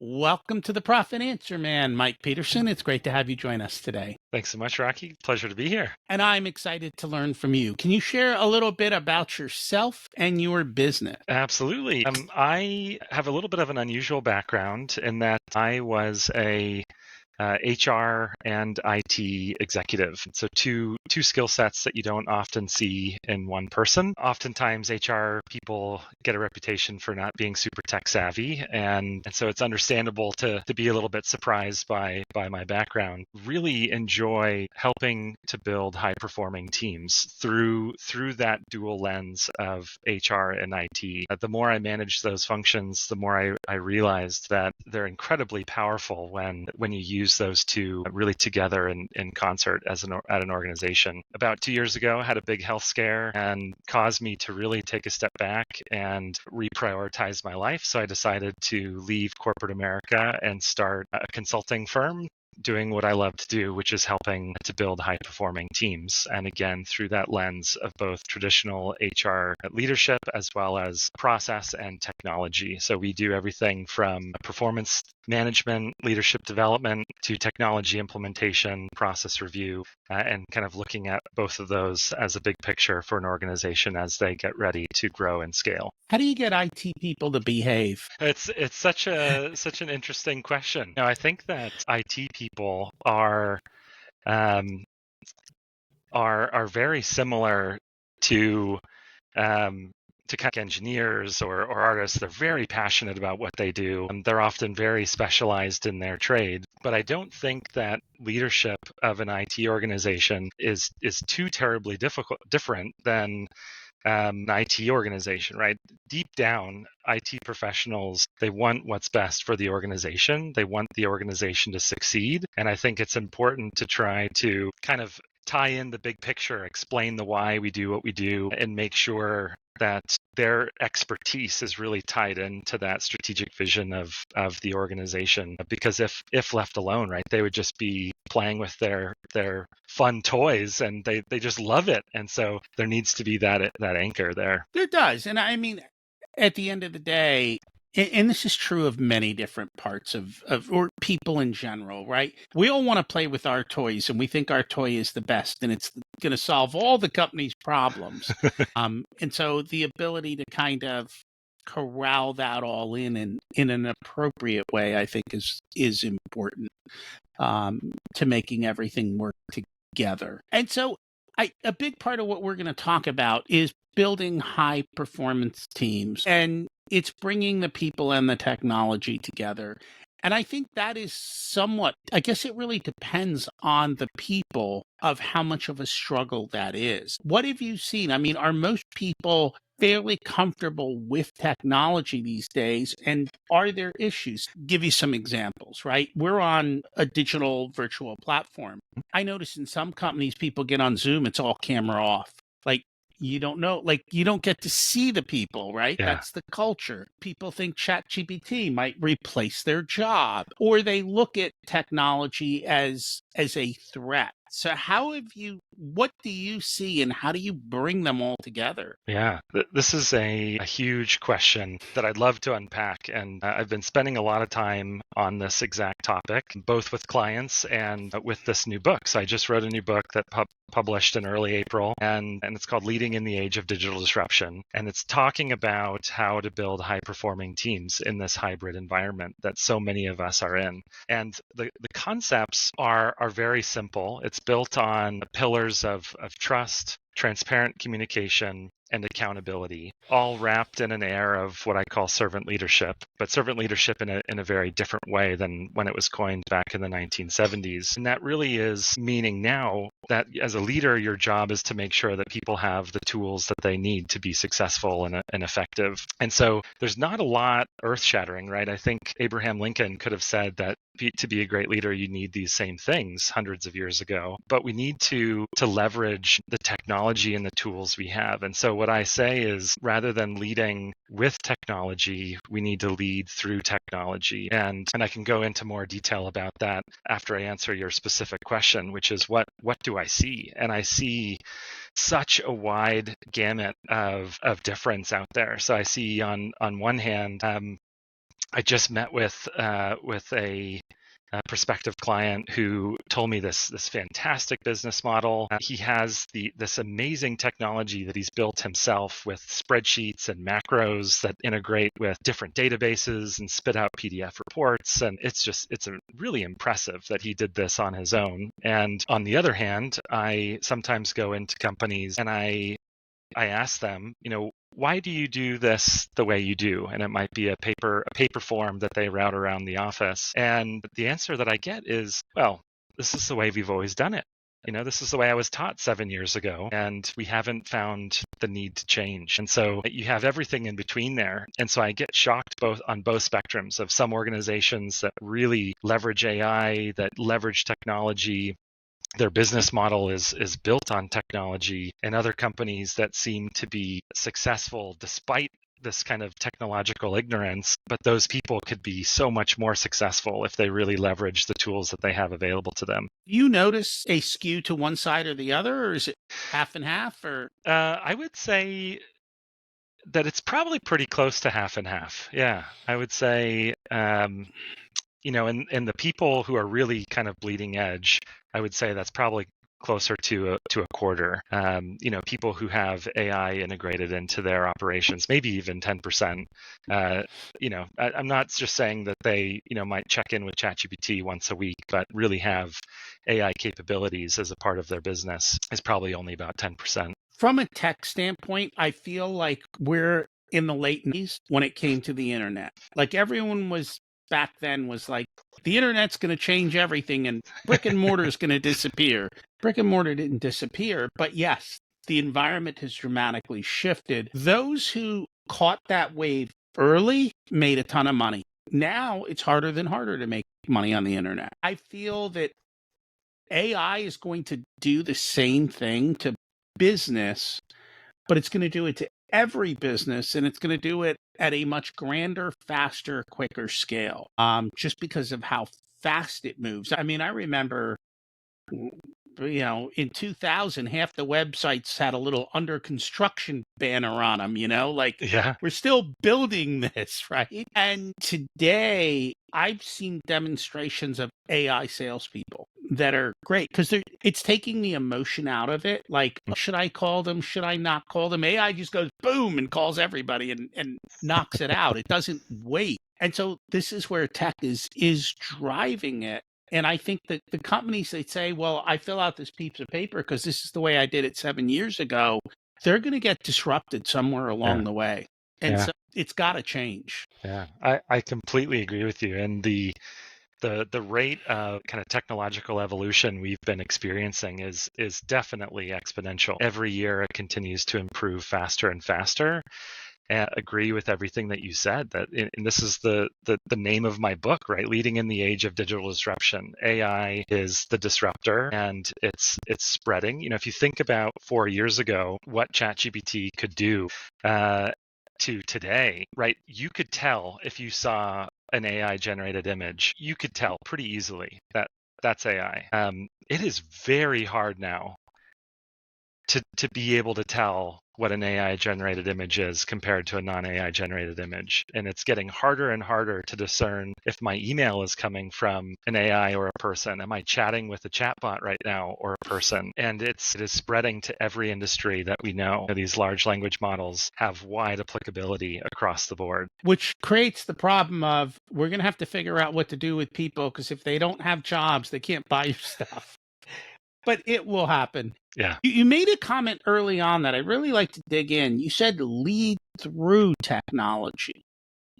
Welcome to the Profit Answer Man, Mike Peterson. It's great to have you join us today. Thanks so much, Rocky. Pleasure to be here. And I'm excited to learn from you. Can you share a little bit about yourself and your business? Absolutely. I have a little bit of an unusual background in that I was a HR and IT executive. So two skill sets that you don't often see in one person. Oftentimes HR people get a reputation for not being super tech savvy. And so it's understandable to be a little bit surprised by my background. Really enjoy helping to build high performing teams through that dual lens of HR and IT. The more I manage those functions, the more I realized that they're incredibly powerful when you use those two really together in concert at an organization. About 2 years ago, I had a big health scare and caused me to really take a step back and reprioritize my life. So I decided to leave corporate America and start a consulting firm doing what I love to do, which is helping to build high performing teams. And again, through that lens of both traditional HR leadership as well as process and technology. So we do everything from performance management, leadership development to technology implementation, process review, and kind of looking at both of those as a big picture for an organization as they get ready to grow and scale. How do you get IT people to behave? It's such an interesting question. Now, I think that IT people are very similar to kind of engineers or artists. They're very passionate about what they do. They're often very specialized in their trade. But I don't think that leadership of an IT organization is too terribly different than an IT organization, right? Deep down, IT professionals, they want what's best for the organization. They want the organization to succeed. And I think it's important to try to kind of tie in the big picture, explain the why we do what we do, and make sure that their expertise is really tied into that strategic vision of the organization. Because if left alone, right, they would just be playing with their fun toys and they just love it. And so there needs to be that anchor there. There does. And I mean, at the end of the day, and this is true of many different parts of or people in general, right? We all want to play with our toys and we think our toy is the best and it's going to solve all the company's problems. And so the ability to kind of corral that all in an appropriate way, I think is important to making everything work together. And so a big part of what we're going to talk about is building high performance teams, and it's bringing the people and the technology together. And I think that is somewhat, I guess it really depends on the people of how much of a struggle that is. What have you seen? I mean, are most people fairly comfortable with technology these days? And are there issues? Give you some examples, right? We're on a digital virtual platform. I notice in some companies, people get on Zoom, it's all camera off. Like, you don't know, like you don't get to see the people, right? Yeah. That's the culture. People think ChatGPT might replace their job, or they look at technology as a threat. So what do you see and how do you bring them all together? Yeah, this is a huge question that I'd love to unpack. And I've been spending a lot of time on this exact topic, both with clients and with this new book. So I just wrote a new book that published in early April, and it's called Leading in the Age of Digital Disruption. And it's talking about how to build high performing teams in this hybrid environment that so many of us are in. And the concepts are very simple. It's built on the pillars of trust, transparent communication, and accountability, all wrapped in an air of what I call servant leadership, but servant leadership in a very different way than when it was coined back in the 1970s. And that really is meaning now that as a leader, your job is to make sure that people have the tools that they need to be successful and effective. And so there's not a lot earth-shattering, right? I think Abraham Lincoln could have said that to be a great leader, you need these same things hundreds of years ago, but we need to leverage the technology and the tools we have. And so what I say is, rather than leading with technology, we need to lead through technology. And I can go into more detail about that after I answer your specific question, which is what do I see? And I see such a wide gamut of difference out there. So I see on one hand, I just met with a prospective client who told me this fantastic business model. He has this amazing technology that he's built himself with spreadsheets and macros that integrate with different databases and spit out PDF reports. And it's really impressive that he did this on his own. And on the other hand, I sometimes go into companies and I ask them, why do you do this the way you do? And it might be a paper form that they route around the office. And the answer that I get is, well, this is the way we've always done it. This is the way I was taught 7 years ago, and we haven't found the need to change. And so you have everything in between there. And so I get shocked on both spectrums of some organizations that really leverage AI, that leverage technology. Their business model is built on technology, and other companies that seem to be successful despite this kind of technological ignorance, but those people could be so much more successful if they really leverage the tools that they have available to them. Do you notice a skew to one side or the other, or is it half and half? Or I would say that it's probably pretty close to half and half. Yeah, I would say, and the people who are really kind of bleeding edge, I would say that's probably closer to a quarter. People who have AI integrated into their operations, maybe even 10%. I'm not just saying that they, might check in with ChatGPT once a week, but really have AI capabilities as a part of their business is probably only about 10%. from a tech standpoint, I feel like we're in the late 90s when it came to the internet. Like everyone was back then was like, the internet's going to change everything and brick and mortar is going to disappear. Brick and mortar didn't disappear, but yes, the environment has dramatically shifted. Those who caught that wave early made a ton of money. Now it's harder than harder to make money on the internet. I feel that AI is going to do the same thing to business, but it's going to do it to every business, and it's going to do it at a much grander, faster, quicker scale, just because of how fast it moves. I mean, I remember, in 2000, half the websites had a little under construction banner on them, like Yeah. we're still building this, right? And today I've seen demonstrations of AI salespeople that are great because it's taking the emotion out of it. Like, should I call them? Should I not call them? AI just goes boom and calls everybody and knocks it out. It doesn't wait. And so this is where tech is driving it. And I think that the companies that say, well, I fill out this piece of paper because this is the way I did it 7 years ago, they're going to get disrupted somewhere along Yeah. the way. And Yeah. so it's got to change. Yeah. I completely agree with you. And the rate of kind of technological evolution we've been experiencing is definitely exponential. Every year it continues to improve faster and faster. And I agree with everything that you said. And this is the name of my book, right? Leading in the Age of Digital Disruption. AI is the disruptor, and it's spreading. If you think about 4 years ago, what ChatGPT could do to today, right? You could tell if you saw an AI generated image, you could tell pretty easily that that's AI. It is very hard now to be able to tell what an AI generated image is compared to a non-AI generated image. And it's getting harder and harder to discern if my email is coming from an AI or a person. Am I chatting with a chatbot right now or a person? And it is spreading to every industry that we know. These large language models have wide applicability across the board. Which creates the problem of we're going to have to figure out what to do with people because if they don't have jobs, they can't buy your stuff. But it will happen. Yeah. You made a comment early on that I really like to dig in. You said lead through technology.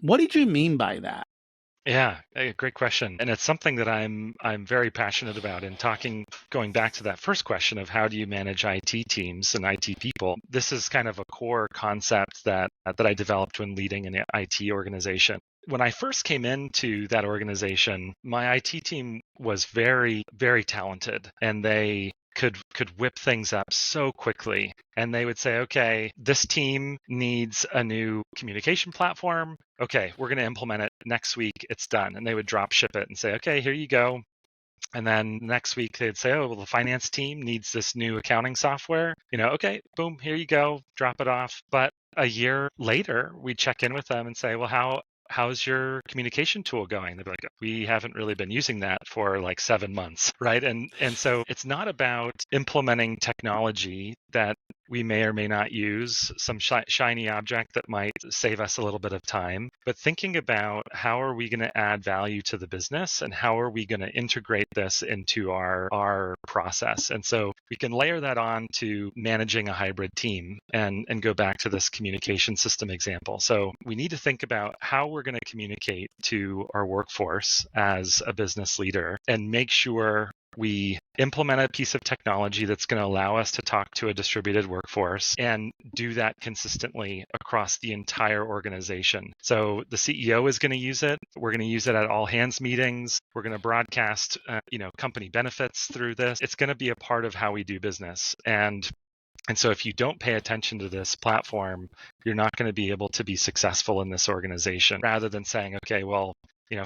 What did you mean by that? Yeah, great question. And it's something that I'm very passionate about. And going back to that first question of how do you manage IT teams and IT people, this is kind of a core concept that I developed when leading an IT organization. When I first came into that organization, my IT team was very, very talented, and they could whip things up so quickly. And they would say, okay, this team needs a new communication platform. Okay, we're going to implement it next week. It's done. And they would drop ship it and say, okay, here you go. And then next week they'd say, oh, well, the finance team needs this new accounting software. Okay, boom, here you go, drop it off. But a year later, we check in with them and say, well, how's your communication tool going? They'll be like, we haven't really been using that for like 7 months, right? And so it's not about implementing technology that we may or may not use, some shiny object that might save us a little bit of time, but thinking about how are we going to add value to the business and how are we going to integrate this into our process. And so we can layer that on to managing a hybrid team and go back to this communication system example. So we need to think about how we're going to communicate to our workforce as a business leader and make sure we implement a piece of technology that's going to allow us to talk to a distributed workforce and do that consistently across the entire organization. So the CEO is going to use it. We're going to use it at all hands meetings. We're going to broadcast, company benefits through this. It's going to be a part of how we do business. And so if you don't pay attention to this platform, you're not going to be able to be successful in this organization, rather than saying, okay, well,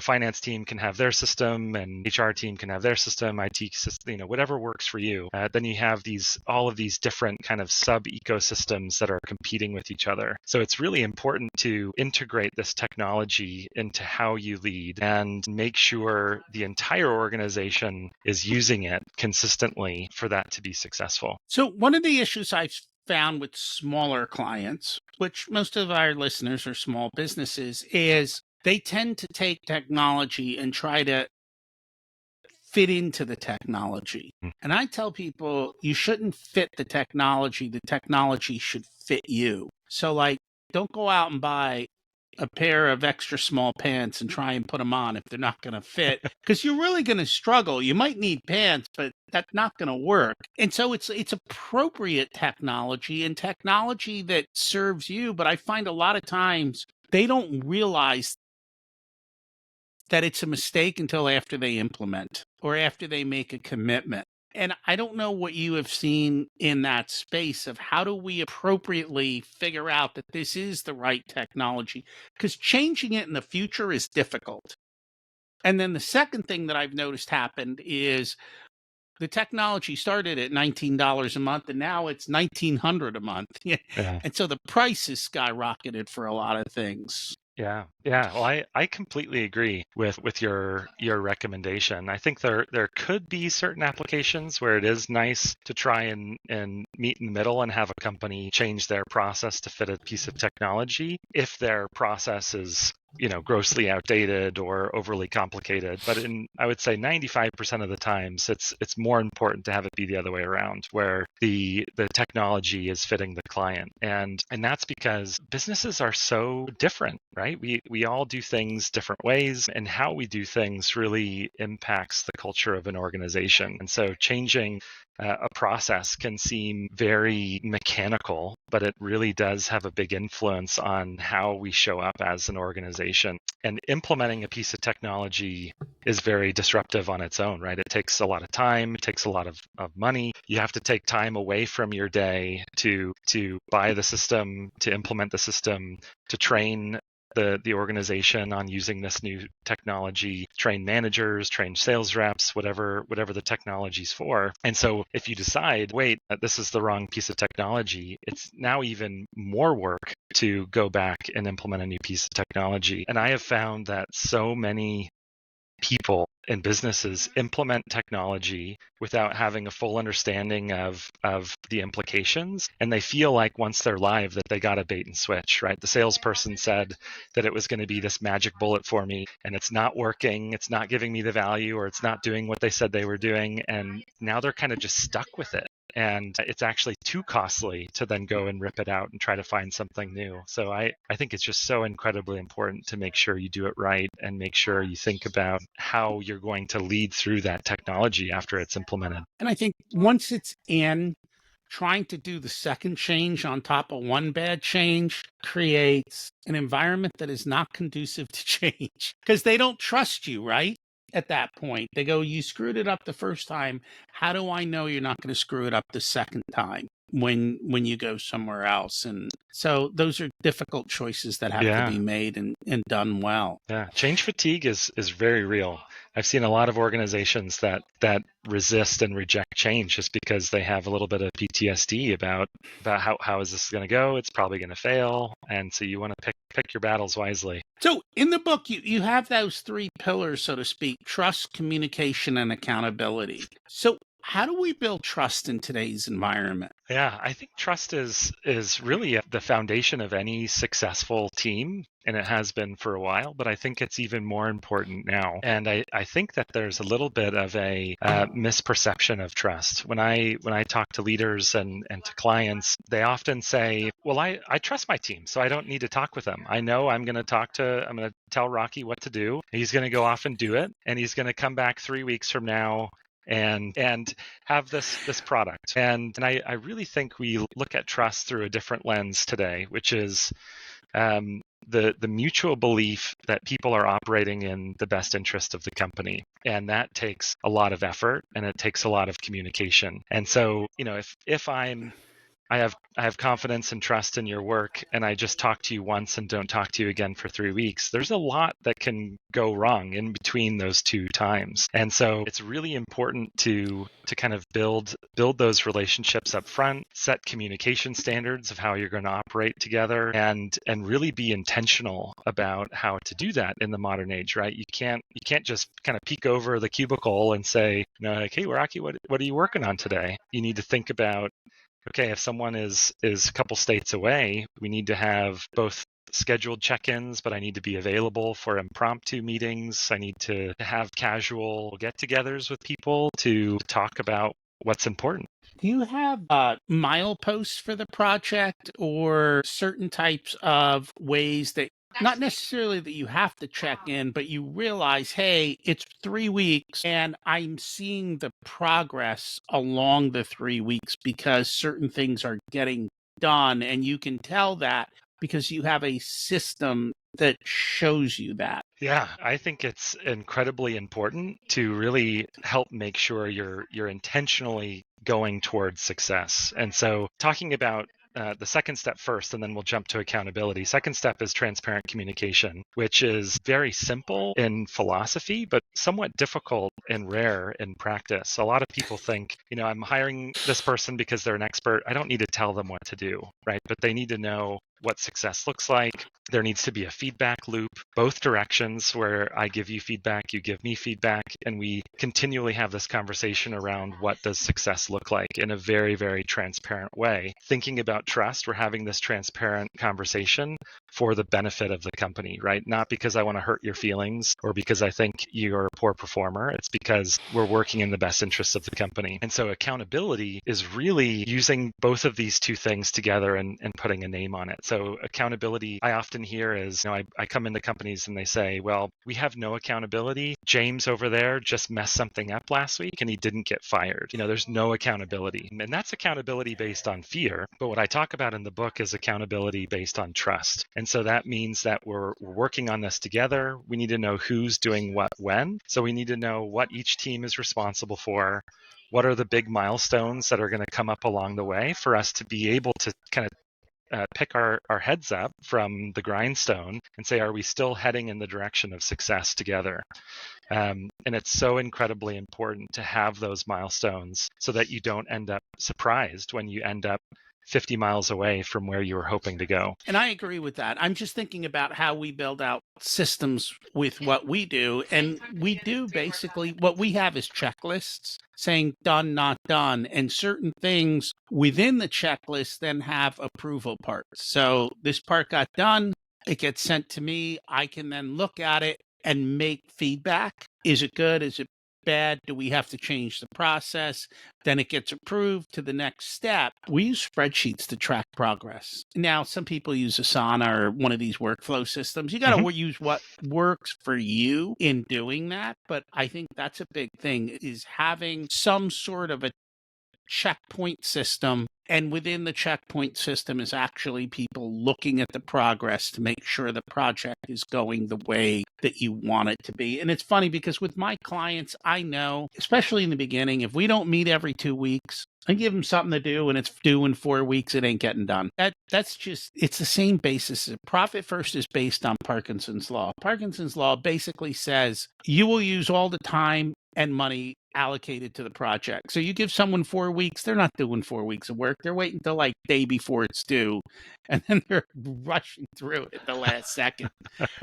finance team can have their system and HR team can have their system, IT system, whatever works for you. Then you have all of these different kind of sub ecosystems that are competing with each other. So it's really important to integrate this technology into how you lead and make sure the entire organization is using it consistently for that to be successful. So one of the issues I've found with smaller clients, which most of our listeners are small businesses, is they tend to take technology and try to fit into the technology. And I tell people you shouldn't fit the technology should fit you. So don't go out and buy a pair of extra small pants and try and put them on if they're not going to fit, because you're really going to struggle. You might need pants, but that's not going to work. And so it's appropriate technology and technology that serves you. But I find a lot of times they don't realize that it's a mistake until after they implement or after they make a commitment. And I don't know what you have seen in that space of how do we appropriately figure out that this is the right technology, because changing it in the future is difficult. And then the second thing that I've noticed happened is the technology started at $19 a month and now it's $1,900 a month. Yeah. And so the price is skyrocketed for a lot of things. Yeah. Well, I completely agree with your recommendation. I think there could be certain applications where it is nice to try and meet in the middle and have a company change their process to fit a piece of technology if their process is grossly outdated or overly complicated. But I would say 95% of the times it's more important to have it be the other way around, where the technology is fitting the client. And that's because businesses are so different, right? We all do things different ways, and how we do things really impacts the culture of an organization. And so changing a process can seem very mechanical, but it really does have a big influence on how we show up as an organization. And implementing a piece of technology is very disruptive on its own, right? It takes a lot of time, it takes a lot of money. You have to take time away from your day to buy the system, to implement the system, to train the organization on using this new technology, train managers, train sales reps, whatever the technology's for. And so if you decide, wait, this is the wrong piece of technology, it's now even more work to go back and implement a new piece of technology. And I have found that so many people and businesses implement technology without having a full understanding of the implications. And they feel like once they're live that they got a bait and switch, right? The salesperson said that it was going to be this magic bullet for me, and it's not working. It's not giving me the value, or it's not doing what they said they were doing. And now they're kind of just stuck with it. And it's actually too costly to then go and rip it out and try to find something new. So I think it's just so incredibly important to make sure you do it right and make sure you think about how you're going to lead through that technology after it's implemented. And I think once it's in, trying to do the second change on top of one bad change creates an environment that is not conducive to change, because they don't trust you, right? At that point, they go, you screwed it up the first time. How do I know you're not going to screw it up the second time when you go somewhere else? And so those are difficult choices that have to be made and done well. Yeah. Change fatigue is very real. I've seen a lot of organizations that resist and reject change just because they have a little bit of PTSD about how is this going to go? It's probably going to fail. And so you want to pick your battles wisely. So in the book, you have those three pillars, so to speak: trust, communication, and accountability. So how do we build trust in today's environment? Yeah, I think trust is really the foundation of any successful team, and it has been for a while, but I think it's even more important now. And I think that there's a little bit of a misperception of trust. When I talk to leaders and to clients, they often say, well, I trust my team, so I don't need to talk with them. I know I'm going to tell Rocky what to do. He's going to go off and do it, and he's going to come back 3 weeks from now and have this product. And I really think we look at trust through a different lens today, which is the mutual belief that people are operating in the best interest of the company. And that takes a lot of effort, and it takes a lot of communication. And so, if I have confidence and trust in your work, and I just talk to you once and don't talk to you again for 3 weeks, there's a lot that can go wrong in between those two times. And so it's really important to kind of build those relationships up front, set communication standards of how you're going to operate together, and really be intentional about how to do that in the modern age, right? You can't just kind of peek over the cubicle and say, like, hey, Rocky, what are you working on today? You need to think about, okay, if someone is a couple states away, we need to have both scheduled check-ins, but I need to be available for impromptu meetings. I need to have casual get-togethers with people to talk about what's important. Do you have mileposts for the project, or certain types of ways that, not necessarily that you have to check in, but you realize, hey, it's 3 weeks and I'm seeing the progress along the 3 weeks because certain things are getting done, and you can tell that because you have a system that shows you that? Yeah, I think it's incredibly important to really help make sure you're intentionally going towards success. And so, talking about the second step first, and then we'll jump to accountability. Second step is transparent communication, which is very simple in philosophy, but somewhat difficult and rare in practice. A lot of people think, I'm hiring this person because they're an expert. I don't need to tell them what to do, right? But they need to know what success looks like. There needs to be a feedback loop, both directions, where I give you feedback, you give me feedback, and we continually have this conversation around what does success look like in a very, very transparent way. Thinking about trust, we're having this transparent conversation for the benefit of the company, right? Not because I want to hurt your feelings or because I think you're a poor performer. It's because we're working in the best interests of the company. And so accountability is really using both of these two things together and putting a name on it. So accountability, I often hear is, I come into companies and they say, well, we have no accountability. James over there just messed something up last week and he didn't get fired. There's no accountability. And that's accountability based on fear. But what I talk about in the book is accountability based on trust. And so that means that we're working on this together. We need to know who's doing what when. So we need to know what each team is responsible for. What are the big milestones that are going to come up along the way for us to be able to kind of pick our heads up from the grindstone and say, are we still heading in the direction of success together? And it's so incredibly important to have those milestones so that you don't end up surprised when you end up 50 miles away from where you were hoping to go. And I agree with that. I'm just thinking about how we build out systems with what we do. And we do basically, what we have is checklists saying done, not done. And certain things within the checklist then have approval parts. So this part got done, it gets sent to me. I can then look at it and make feedback. Is it good? Is it bad? Do we have to change the process? Then it gets approved to the next step. We use spreadsheets to track progress. Now, some people use Asana or one of these workflow systems. You got to use what works for you in doing that. But I think that's a big thing, is having some sort of a checkpoint system. And within the checkpoint system is actually people looking at the progress to make sure the project is going the way that you want it to be. And it's funny because with my clients, I know, especially in the beginning, if we don't meet every 2 weeks, I give them something to do and it's due in 4 weeks, it ain't getting done. That's just, it's the same basis. Profit first is based on Parkinson's law. Parkinson's law basically says you will use all the time and money allocated to the project. So you give someone 4 weeks, they're not doing 4 weeks of work. They're waiting till like day before it's due, and then they're rushing through it at the last second.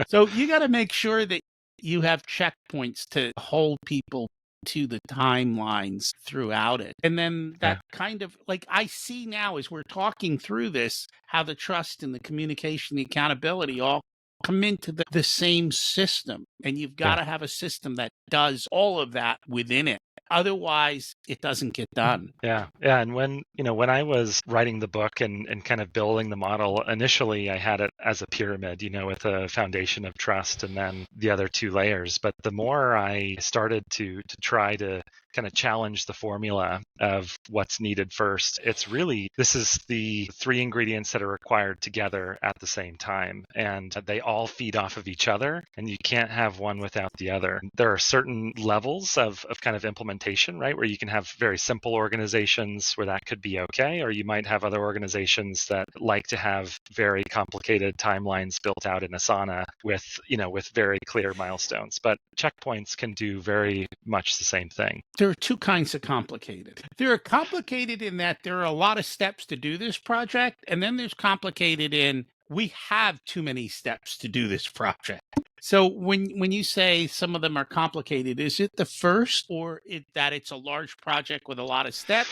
So you got to make sure that you have checkpoints to hold people to the timelines throughout it. And then that Yeah. kind of like I see now as we're talking through this, how the trust and the communication, the accountability all come into the same system. And you've got Yeah. to have a system that does all of that within it. Otherwise, it doesn't get done. Yeah. Yeah. And when I was writing the book and kind of building the model, initially I had it as a pyramid, with a foundation of trust and then the other two layers. But the more I started to try to kind of challenge the formula of what's needed first, this is the three ingredients that are required together at the same time. And they all feed off of each other, and you can't have one without the other. There are certain levels of kind of implementation, right? Where you can have very simple organizations where that could be okay, or you might have other organizations that like to have very complicated timelines built out in Asana with very clear milestones. But checkpoints can do very much the same thing. There are two kinds of complicated. There are complicated in that there are a lot of steps to do this project, and then there's complicated in we have too many steps to do this project. So when you say some of them are complicated, is it the first, or that it's a large project with a lot of steps,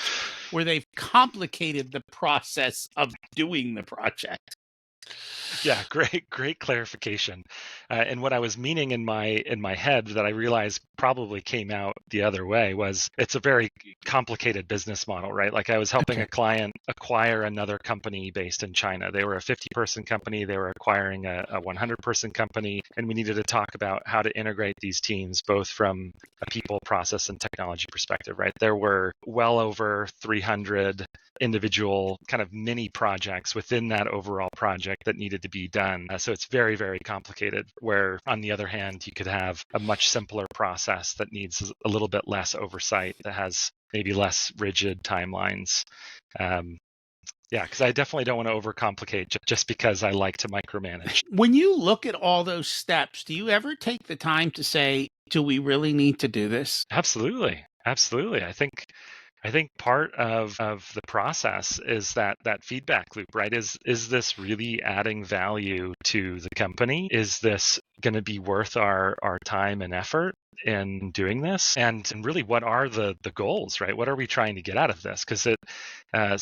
where they've complicated the process of doing the project? Yeah, great clarification. And what I was meaning in my head that I realized probably came out the other way was it's a very complicated business model, right? Like I was helping a client acquire another company based in China. They were a 50-person company. They were acquiring a 100-person company, and we needed to talk about how to integrate these teams, both from a people, process, and technology perspective, right? There were well over 300 individual kind of mini projects within that overall project that needed to be done. So it's very, very complicated, where on the other hand, you could have a much simpler process that needs a little bit less oversight, that has maybe less rigid timelines. Yeah, because I definitely don't want to overcomplicate just because I like to micromanage. When you look at all those steps, do you ever take the time to say, do we really need to do this? Absolutely. Absolutely. I think part of the process is that feedback loop, right? Is this really adding value to the company? Is this going to be worth our time and effort in doing this? And really, what are the goals, right? What are we trying to get out of this? Because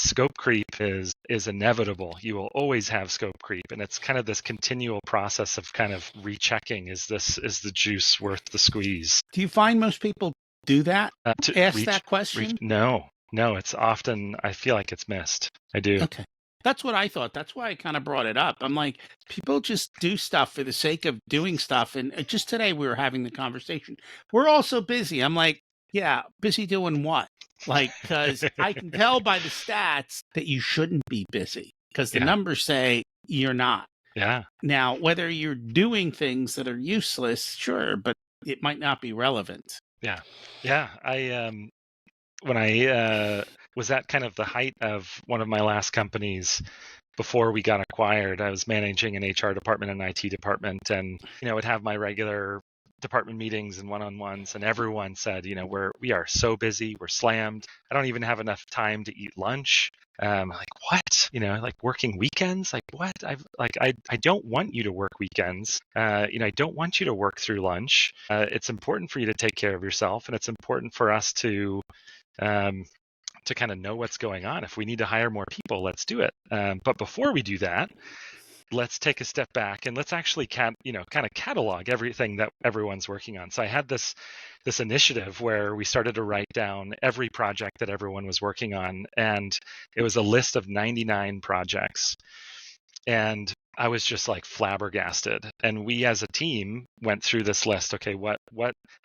scope creep is inevitable. You will always have scope creep, and it's kind of this continual process of kind of rechecking: is the juice worth the squeeze? Do you find most people do that? To Ask that question? No, it's often, I feel like it's missed. I do. Okay. That's what I thought. That's why I kind of brought it up. I'm like, people just do stuff for the sake of doing stuff. And just today we were having the conversation. We're all so busy. I'm like, yeah, busy doing what? Like, because I can tell by the stats that you shouldn't be busy because the numbers say you're not. Yeah. Now, whether you're doing things that are useless, sure, but it might not be relevant. Yeah. Yeah. When I was at kind of the height of one of my last companies before we got acquired, I was managing an HR department and IT department, and would have my regular department meetings and one-on-ones, and everyone said, we are so busy, we're slammed. I don't even have enough time to eat lunch. Like what? Like working weekends? Like what? I don't want you to work weekends. I don't want you to work through lunch. It's important for you to take care of yourself, and it's important for us to kind of know what's going on. If we need to hire more people, let's do it. But before we do that, let's take a step back and let's actually kind of catalog everything that everyone's working on. So I had this initiative where we started to write down every project that everyone was working on, and it was a list of 99 projects. And I was just like flabbergasted. And we as a team went through this list. Okay,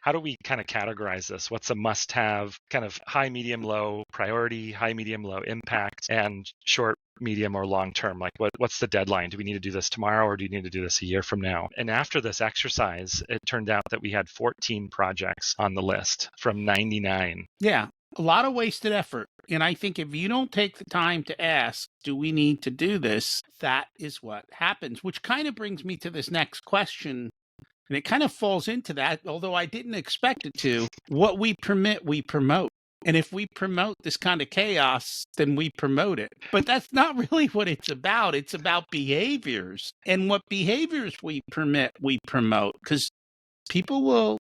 how do we kind of categorize this? What's a must have, kind of high, medium, low priority, high, medium, low impact, and short, medium, or long term? Like what's the deadline? Do we need to do this tomorrow, or do you need to do this a year from now? And after this exercise, it turned out that we had 14 projects on the list from 99. Yeah. A lot of wasted effort. And I think if you don't take the time to ask, do we need to do this? That is what happens, which kind of brings me to this next question. And it kind of falls into that, although I didn't expect it to. What we permit, we promote. And if we promote this kind of chaos, then we promote it. But that's not really what it's about. It's about behaviors. And what behaviors we permit, we promote. Because people will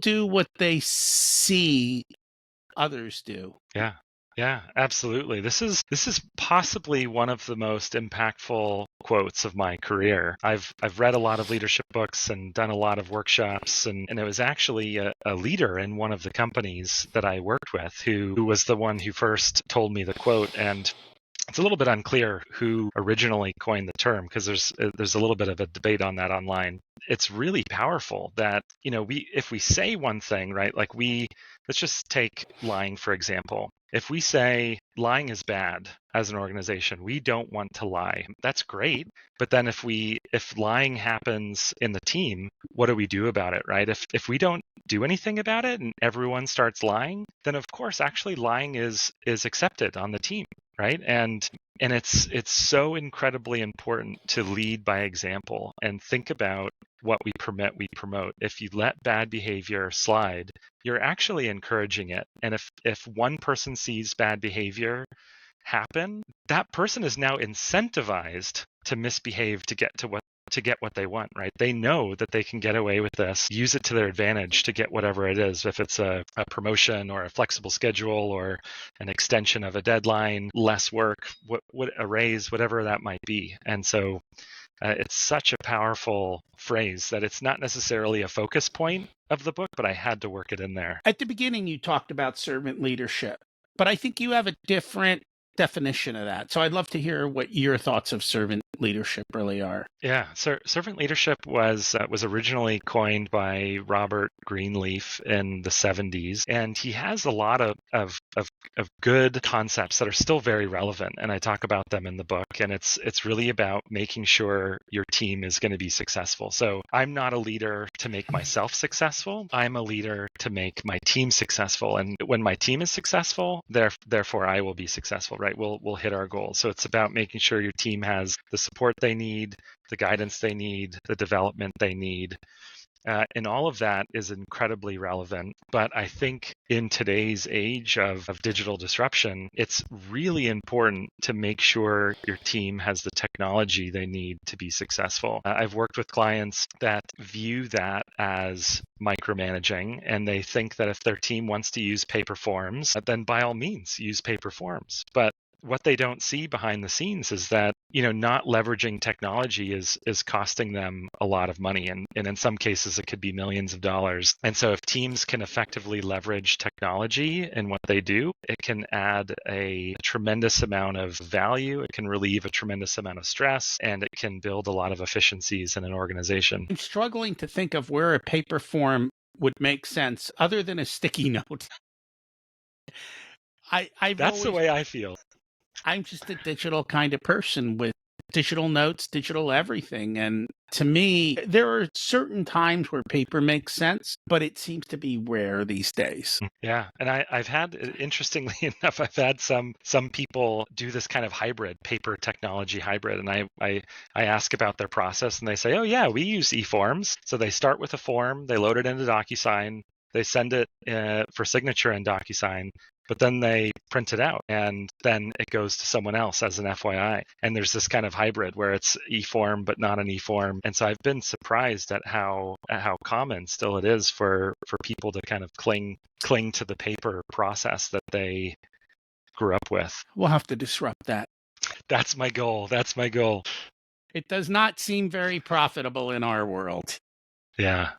do what they see others do. Yeah. Yeah, absolutely. This is possibly one of the most impactful quotes of my career. I've read a lot of leadership books and done a lot of workshops, and it was actually a leader in one of the companies that I worked with who was the one who first told me the quote. And it's a little bit unclear who originally coined the term, because there's a little bit of a debate on that online. It's really powerful that, if we say one thing, right, like let's just take lying, for example. If we say lying is bad as an organization, we don't want to lie. That's great. But then if lying happens in the team, what do we do about it, right? If we don't do anything about it and everyone starts lying, then of course, actually lying is accepted on the team, right? And it's so incredibly important to lead by example and think about what we permit, we promote. If you let bad behavior slide, you're actually encouraging it. And if one person sees bad behavior happen, that person is now incentivized to misbehave to get what they want, right? They know that they can get away with this, use it to their advantage to get whatever it is, if it's a promotion or a flexible schedule or an extension of a deadline, less work, a raise, whatever that might be. And so it's such a powerful phrase that it's not necessarily a focus point of the book, but I had to work it in there. At the beginning, you talked about servant leadership, but I think you have a different definition of that. So I'd love to hear what your thoughts of servant leadership really are. Yeah, servant leadership was originally coined by Robert Greenleaf in the 70s, and he has a lot of good concepts that are still very relevant, and I talk about them in the book. And it's really about making sure your team is going to be successful. So I'm not a leader to make myself successful. I'm a leader to make my team successful, and when my team is successful, therefore I will be successful, right? We'll hit our goals. So it's about making sure your team has the support they need, the guidance they need, the development they need. And all of that is incredibly relevant. But I think in today's age of digital disruption, it's really important to make sure your team has the technology they need to be successful. I've worked with clients that view that as micromanaging, and they think that if their team wants to use paper forms, then by all means use paper forms. But what they don't see behind the scenes is that, not leveraging technology is costing them a lot of money. And in some cases, it could be millions of dollars. And so if teams can effectively leverage technology in what they do, it can add a tremendous amount of value. It can relieve a tremendous amount of stress, and it can build a lot of efficiencies in an organization. I'm struggling to think of where a paper form would make sense other than a sticky note. That's the way I feel. I'm just a digital kind of person with digital notes, digital everything. And to me, there are certain times where paper makes sense, but it seems to be rare these days. Yeah. And I've had, interestingly enough, I've had some people do this kind of hybrid, paper technology hybrid. And I ask about their process, and they say, oh yeah, we use e-forms. So they start with a form, they load it into DocuSign, they send it for signature in DocuSign, but then they print it out, and then it goes to someone else as an FYI. And there's this kind of hybrid where it's e-form but not an e-form. And so I've been surprised at how common still it is for people to kind of cling to the paper process that they grew up with. We'll have to disrupt that. That's my goal. It does not seem very profitable in our world. Yeah.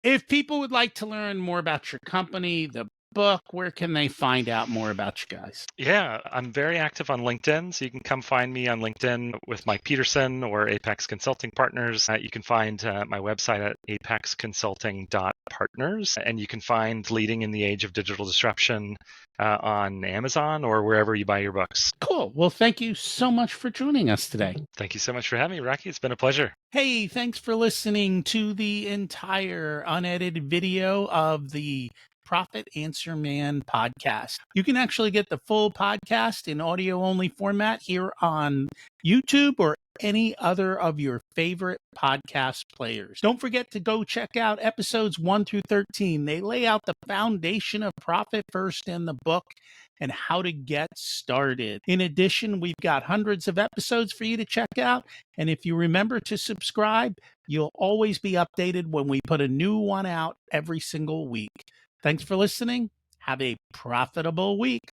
If people would like to learn more about your company, the book, where can they find out more about you guys? Yeah, I'm very active on LinkedIn, so you can come find me on LinkedIn with Mike Peterson or Apex Consulting Partners. You can find my website at apexconsulting.partners, and you can find Leading in the Age of Digital Disruption on Amazon or wherever you buy your books. Cool. Well, thank you so much for joining us today. Thank you so much for having me, Rocky. It's been a pleasure. Hey, thanks for listening to the entire unedited video of the Profit Answer Man podcast. You can actually get the full podcast in audio only format here on YouTube or any other of your favorite podcast players. Don't forget to go check out episodes 1 through 13. They lay out the foundation of Profit First in the book and how to get started. In addition, we've got hundreds of episodes for you to check out. And if you remember to subscribe, you'll always be updated when we put a new one out every single week. Thanks for listening. Have a profitable week.